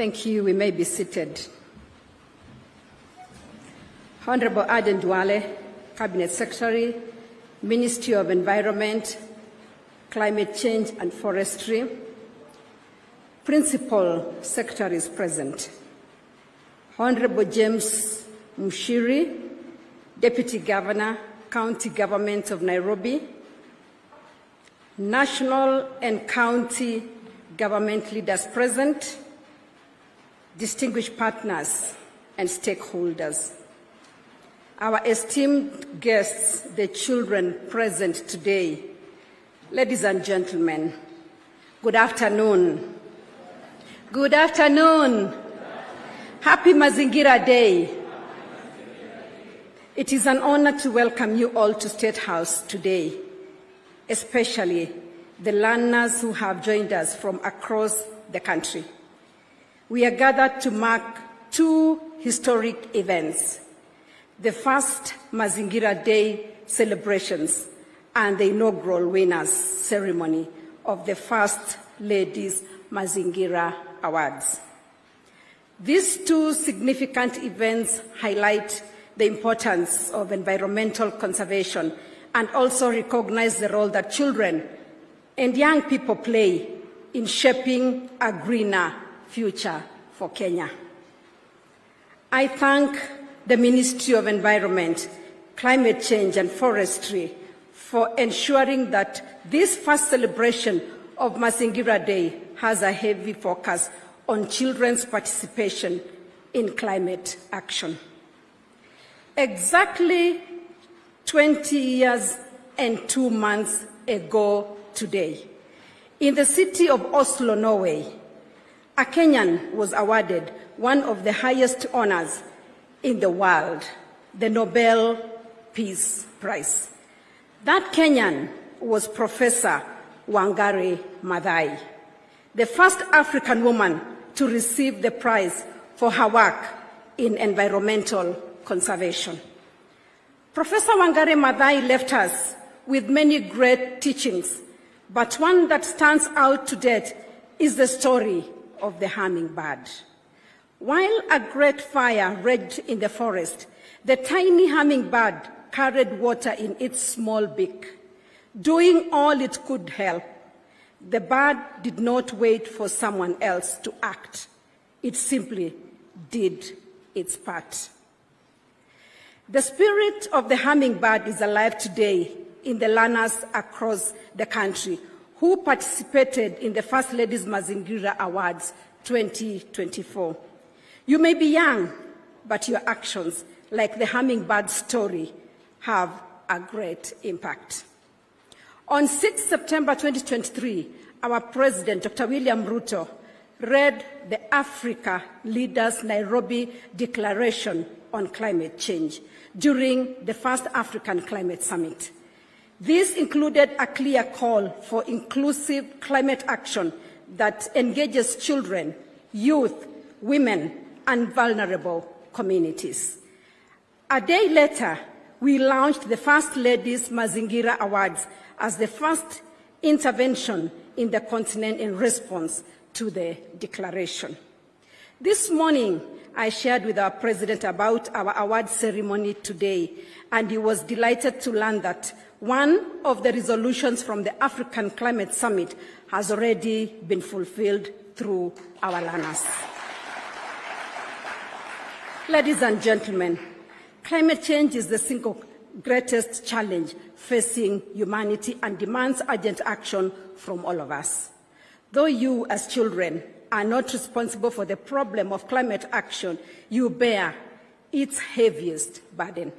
Thank you. We may be seated. Honorable Aden Duale, Cabinet Secretary, Ministry of Environment, Climate Change and Forestry, Principal Secretaries present, Honorable James Mushiri, Deputy Governor, County Government of Nairobi, national and county government leaders present, distinguished partners and stakeholders, our esteemed guests, the children present today, ladies and gentlemen, good afternoon. Good afternoon. Happy Mazingira Day. It is an honor to welcome you all to State House today, especially the learners who have joined us from across the country. We are gathered to mark two historic events: the first Mazingira Day celebrations and the inaugural winners ceremony of the First Lady's Mazingira Awards. These two significant events highlight the importance of environmental conservation and also recognize the role that children and young people play in shaping a greener future for Kenya. I thank the Ministry of Environment, Climate Change and Forestry for ensuring that this first celebration of Mazingira Day has a heavy focus on children's participation in climate action. Exactly 20 years and 2 months ago today, in the city of Oslo, Norway, a Kenyan was awarded one of the highest honors in the world, the Nobel Peace Prize. That Kenyan was Professor Wangari Maathai, the first African woman to receive the prize for her work in environmental conservation. Professor Wangari Maathai left us with many great teachings, but one that stands out to date is the story of the hummingbird. While a great fire raged in the forest, the tiny hummingbird carried water in its small beak. Doing all it could help, the bird did not wait for someone else to act. It simply did its part. The spirit of the hummingbird is alive today in the learners across the country who participated in the First Lady's Mazingira Awards 2024. You may be young, but your actions, like the hummingbird story, have a great impact. On 6 September 2023, our President, Dr. William Ruto, read the Africa Leaders Nairobi Declaration on Climate Change during the first African Climate Summit. This included a clear call for inclusive climate action that engages children, youth, women, and vulnerable communities. A day later, we launched the First Lady's Mazingira Awards as the first intervention in the continent in response to the declaration. This morning, I shared with our President about our award ceremony today, and he was delighted to learn that one of the resolutions from the African Climate Summit has already been fulfilled through our learners. Ladies and gentlemen, climate change is the single greatest challenge facing humanity and demands urgent action from all of us. Though you, as children, are not responsible for the problem of climate action, you bear its heaviest burden.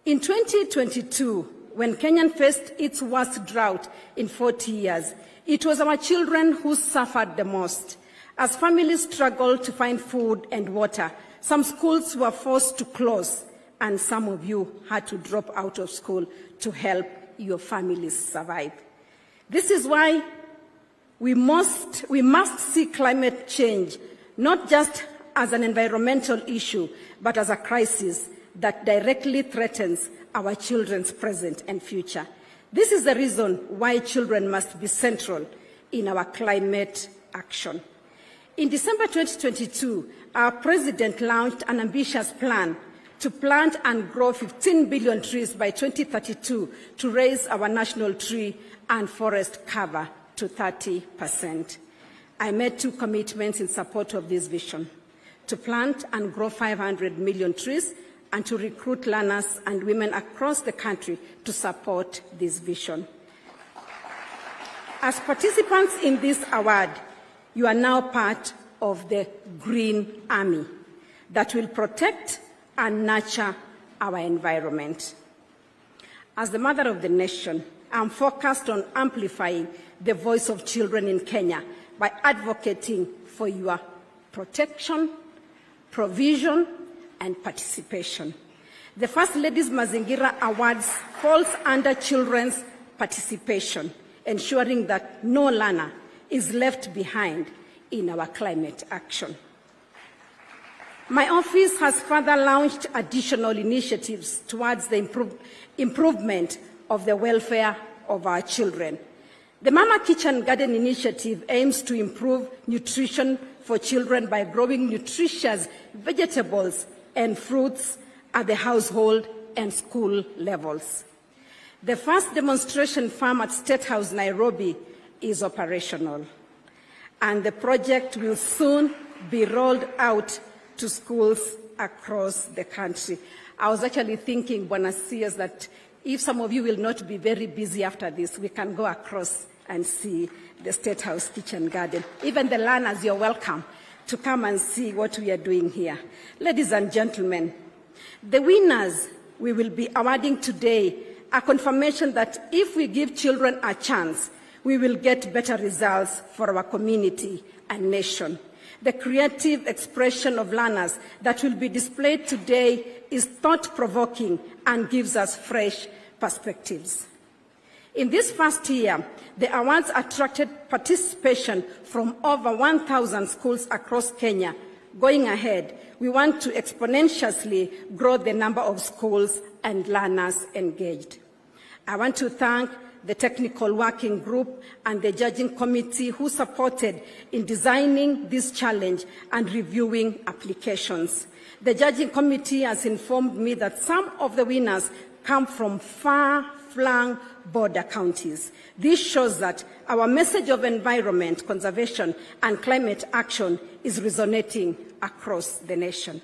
In 2022, when Kenya faced its worst drought in 40 years, it was our children who suffered the most. As families struggled to find food and water, some schools were forced to close, and some of you had to drop out of school to help your families survive. This is why we must see climate change not just as an environmental issue, but as a crisis that directly threatens our children's present and future. This is the reason why children must be central in our climate action. In December 2022, our president launched an ambitious plan to plant and grow 15 billion trees by 2032 to raise our national tree and forest cover to 30%. I made 2 commitments in support of this vision: to plant and grow 500 million trees and to recruit learners and women across the country to support this vision. As participants in this award, you are now part of the Green Army that will protect and nurture our environment. As the mother of the nation, I'm focused on amplifying the voice of children in Kenya by advocating for your protection, provision, and participation. The First Lady's Mazingira Awards falls under children's participation, ensuring that no learner is left behind in our climate action. My office has further launched additional initiatives towards the improvement of the welfare of our children. The Mama Kitchen Garden Initiative aims to improve nutrition for children by growing nutritious vegetables and fruits at the household and school levels. The first demonstration farm at State House, Nairobi, is operational, and the project will soon be rolled out to schools across the country. I was actually thinking, Bwana CS, that if some of you will not be very busy after this, we can go across and see the State House Kitchen Garden. Even the learners, you're welcome to come and see what we are doing here. Ladies and gentlemen, the winners we will be awarding today are confirmation that if we give children a chance, we will get better results for our community and nation. The creative expression of learners that will be displayed today is thought-provoking and gives us fresh perspectives. In this first year, the awards attracted participation from over 1,000 schools across Kenya. Going ahead, we want to exponentially grow the number of schools and learners engaged. I want to thank the technical working group and the judging committee who supported in designing this challenge and reviewing applications. The judging committee has informed me that some of the winners come from far-flung border counties. This shows that our message of environment conservation and climate action is resonating across the nation.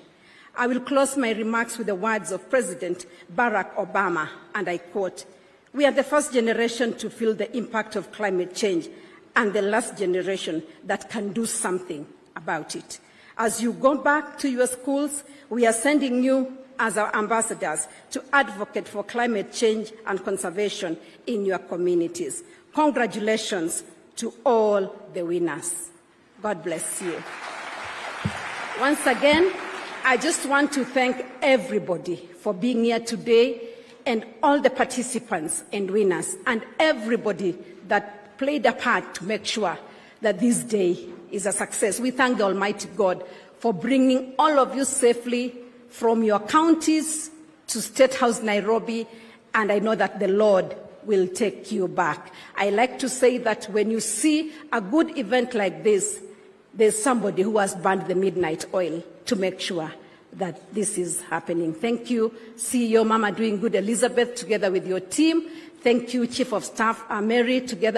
I will close my remarks with the words of President Barack Obama, and I quote, "We are the first generation to feel the impact of climate change and the last generation that can do something about it. As you go back to your schools, we are sending you as our ambassadors to advocate for climate change and conservation in your communities. Congratulations to all the winners. God bless you." Once again, I just want to thank everybody for being here today, and all the participants and winners, and everybody that played a part to make sure that this day is a success. We thank the Almighty God for bringing all of you safely from your counties to State House Nairobi, and I know that the Lord will take you back. I like to say that when you see a good event like this, there's somebody who has burned the midnight oil to make sure that this is happening. Thank you, CEO Mama Doing Good Elizabeth, together with your team. Thank you, Chief of Staff Mary, together with